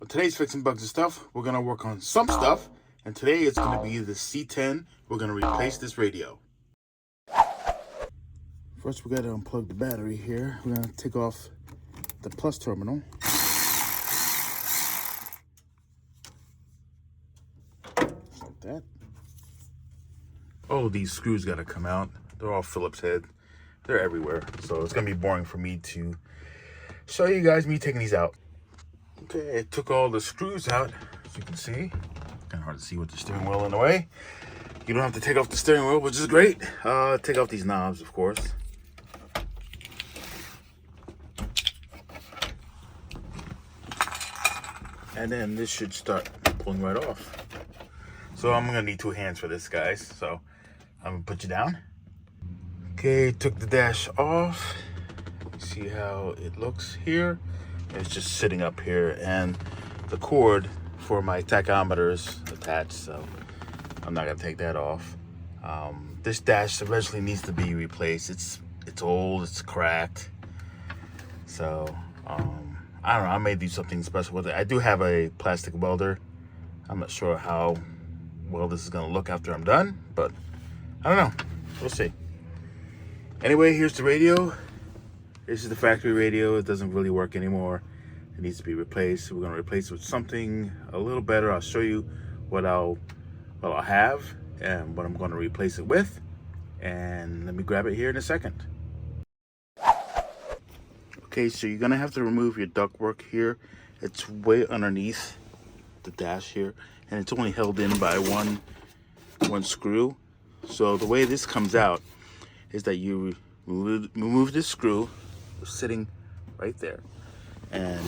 On today's Fixing Bugs and Stuff, we're going to work on some stuff, and today it's going to be the C10. We're going to replace this radio. First, we got to unplug the battery here. We're going to take off the plus terminal. Just like that. Oh, these screws got to come out. They're all Phillips head. They're everywhere, so it's going to be boring for me to show you guys me taking these out. Okay, I took all the screws out, as you can see. Kind of hard to see with the steering wheel in the way. You don't have to take off the steering wheel, which is great. Take off these knobs, of course. And then this should start pulling right off. So I'm gonna need two hands for this, guys. So I'm gonna put you down. Okay, took the dash off. See how it looks here. It's just sitting up here, and the cord for my tachometer is attached, so I'm not gonna take that off. This dash eventually needs to be replaced. It's old, it's cracked. So I don't know, I may do something special with it. I do have a plastic welder. I'm not sure how well this is gonna look after I'm done, but I don't know, we'll see. Anyway, here's the radio. This is the factory radio. It doesn't really work anymore. It needs to be replaced. We're gonna replace it with something a little better. I'll show you what I'll have and what I'm gonna replace it with. And let me grab it here in a second. Okay, so you're gonna have to remove your ductwork here. It's way underneath the dash here, and it's only held in by one screw. So the way this comes out is that you remove this screw sitting right there, and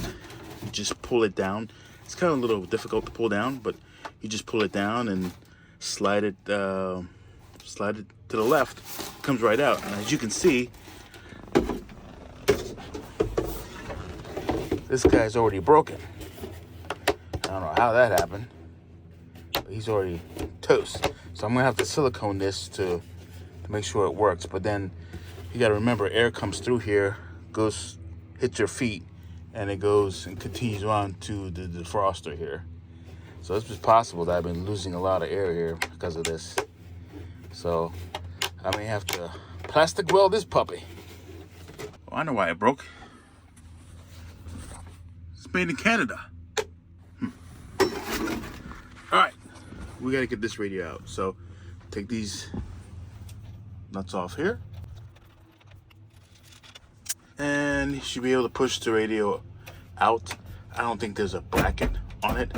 you just pull it down. It's kind of a little difficult to pull down, but you just pull it down and slide it to the left. It comes right out, and as you can see, this guy's already broken. I don't know how that happened, but he's already toast. So I'm gonna have to silicone this to make sure it works. But then you gotta remember, air comes through here, hits your feet, and it goes and continues on to the defroster here. So it's just possible that I've been losing a lot of air here because of this. So I may have to plastic weld this puppy. Oh, I know why it broke. It's made in Canada. All right, we gotta get this radio out. So take these nuts off here, and you should be able to push the radio out. I don't think there's a bracket on it.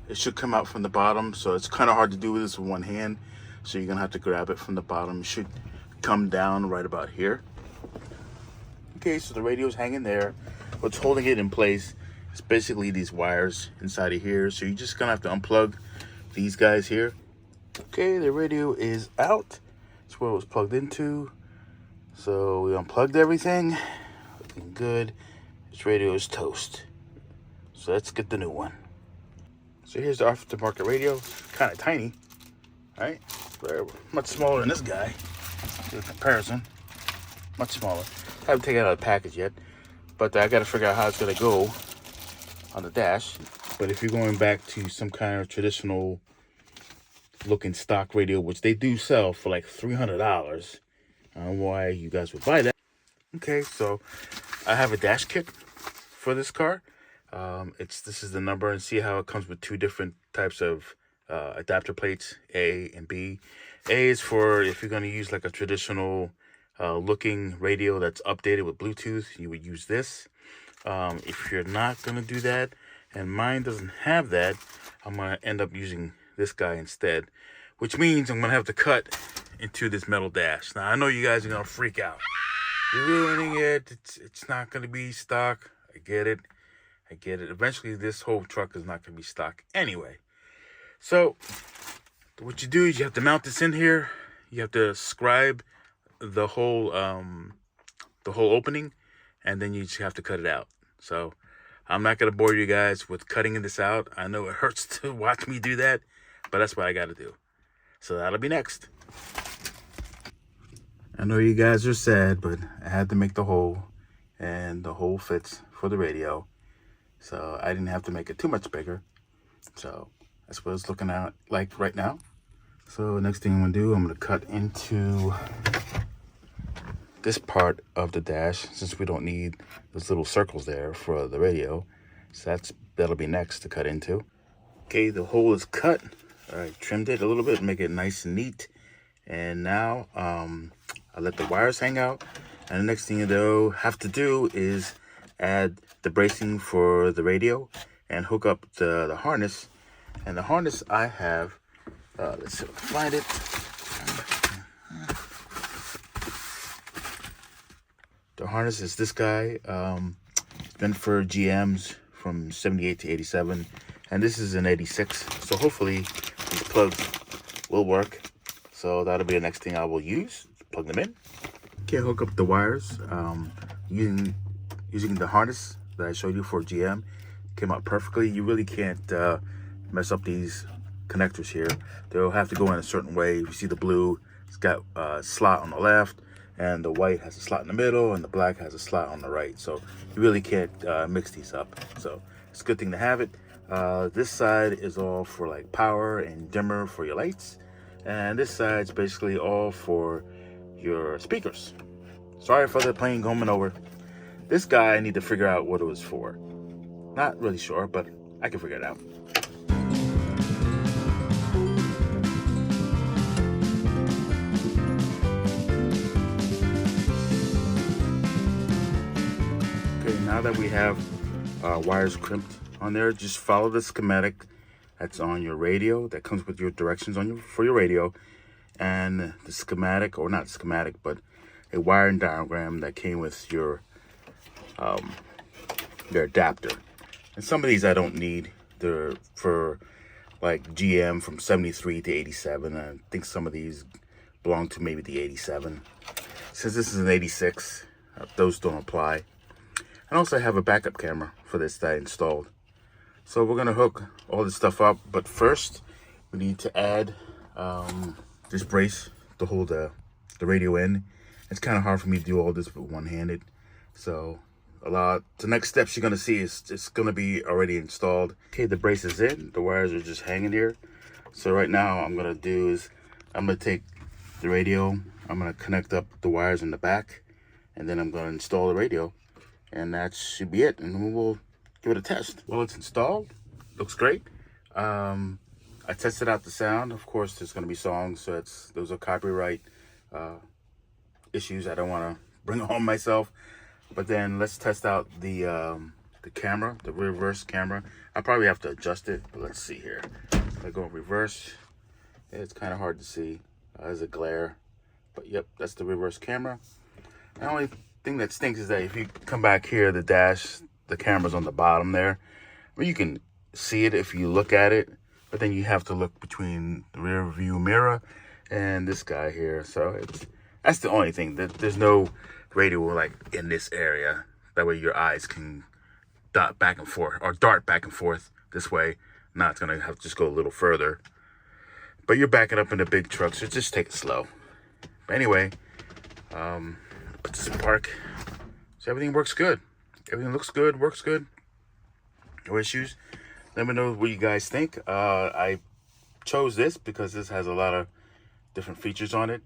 It should come out from the bottom, so it's kind of hard to do this with one hand. So you're gonna have to grab it from the bottom. It should come down right about here. Okay, so the radio's hanging there. What's holding it in place is basically these wires inside of here. So you're just gonna have to unplug these guys here. Okay, the radio is out. That's where it was plugged into. So we unplugged everything. Looking good. This radio is toast. So let's get the new one. So here's the aftermarket radio. Kind of tiny, right? Very much smaller than this guy. Do a comparison. Much smaller. I haven't taken it out of the package yet, but I got to figure out how it's gonna go on the dash. But if you're going back to some kind of traditional looking stock radio, which they do sell for like $300, I don't know why you guys would buy that. Okay, so I have a dash kit for this car. This is the number, and see how it comes with two different types of adapter plates, A and B. A is for if you're going to use like a traditional looking radio that's updated with Bluetooth, you would use this. If you're not going to do that, and mine doesn't have that, I'm going to end up using this guy instead, which means I'm going to have to cut into this metal dash. Now, I know you guys are going to freak out. You're ruining it. It's not going to be stock. I get it. Eventually, this whole truck is not going to be stock anyway. So what you do is you have to mount this in here. You have to scribe the whole opening, and then you just have to cut it out. So I'm not going to bore you guys with cutting this out. I know it hurts to watch me do that, but that's what I got to do. So that'll be next. I know you guys are sad, but I had to make the hole, and the hole fits for for the radio. So I didn't have to make it too much bigger. So that's what it's looking at like right now. So next thing I'm gonna do, I'm gonna cut into this part of the dash, since we don't need those little circles there for the radio. So that'll be next to cut into. Okay, the hole is cut. I trimmed it a little bit, make it nice and neat. And now I let the wires hang out. And the next thing you have to do is add the bracing for the radio and hook up the harness. And the harness I have, let's see if I can find it. The harness is this guy. It's been for GMs from 78 to 87. And this is an 86. So hopefully these plugs will work. So that'll be the next thing I will use. Plug them in. Okay, hook up the wires. Using the harness that I showed you for GM. Came out perfectly. You really can't mess up these connectors here. They'll have to go in a certain way. If you see the blue, it's got a slot on the left, and the white has a slot in the middle, and the black has a slot on the right. So you really can't mix these up. So it's a good thing to have it. This side is all for like power and dimmer for your lights, and this side's basically all for your speakers. Sorry for the plane coming over. This guy, I need to figure out what it was for. Not really sure, but I can figure it out. Okay, now that we have wires crimped on there, just follow the schematic that's on your radio, that comes with your directions for your radio, and the schematic, or not schematic, but a wiring diagram that came with your adapter. And some of these I don't need. They're for like GM from 73 to 87. I think some of these belong to maybe the 87. Since this is an 86, those don't apply. And also I have a backup camera for this that I installed. So we're gonna hook all this stuff up, but first we need to add this brace to hold the radio in. It's kind of hard for me to do all this with one-handed. So the next steps you're gonna see is it's gonna be already installed. Okay, the brace is in, the wires are just hanging here. So right now I'm gonna do is I'm gonna take the radio, I'm gonna connect up the wires in the back, and then I'm gonna install the radio, and that should be it, and then we'll give it a test. Well, it's installed, looks great. I tested out the sound. Of course, there's gonna be songs, so those are copyright issues I don't wanna bring on myself. But then let's test out the camera, the reverse camera. I probably have to adjust it, but let's see here. If I go in reverse, it's kind of hard to see. There's a glare, but yep, that's the reverse camera. The only thing that stinks is that if you come back here, the dash, the camera's on the bottom there. I mean, you can see it if you look at it, but then you have to look between the rear view mirror and this guy here. So that's the only thing. There's no radio like in this area. That way your eyes can dart back and forth this way. Now it's gonna have to just go a little further. But you're backing up in a big truck, so just take it slow. But anyway, put this in park. So everything works good. Everything looks good, works good. No issues. Let me know what you guys think. I chose this because this has a lot of different features on it.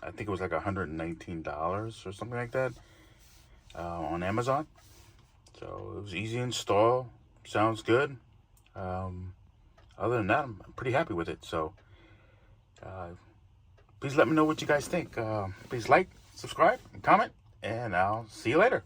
I think it was like $119 or something like that on Amazon. So it was easy to install. Sounds good. Other than that, I'm pretty happy with it. So please let me know what you guys think. Please like, subscribe, and comment, and I'll see you later.